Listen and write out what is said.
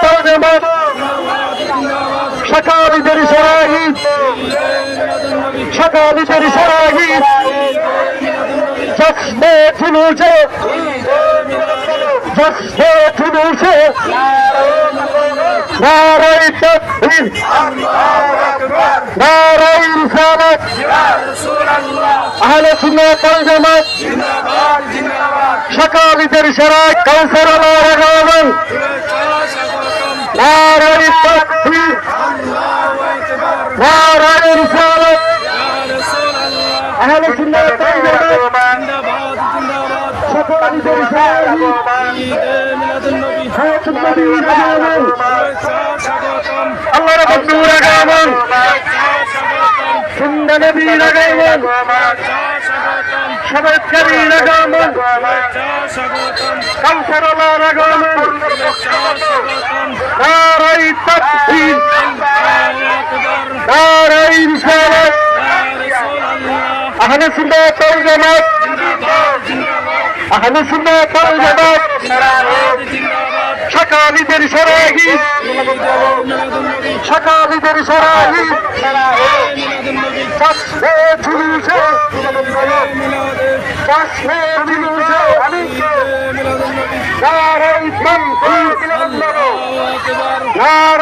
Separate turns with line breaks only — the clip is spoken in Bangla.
তরজমাত সকালীদের শরাহিদ সকালীদের শরাহিদ জশ্নে জুলুসে জশ্নে জুলুসে নারায়ে তাকবীর নারায়ে রিসালাত আহলে সুন্নাত ওয়াল জামাত সকালীদের শরাহিদ কাউসার আল্লাহর আগমন নারায়ে তাকবীর নারায়ে রিসালাত আহলে সুন্নাত ওয়াল জামাত সকালীদের শরাহিদ হায়াতুন নবীর আগমন আল্লাহর বন্ধুর আগমন সুন্দর নবীর আগমন সবাইকারীর আগমন কাউসার আল্লাহর আগমন নারায়ে তাকবীর নারায়ে রিসালাত আহলে সুন্নাত ওয়াল জামাত আহলে সুন্নাত ওয়াল জামাত সকালীদের শরাহিদ সকালীদের শরাহিদ জশ্নে জুলুসে জশ্নে জুলুসে নারায়ে তাকবীর নারায়ে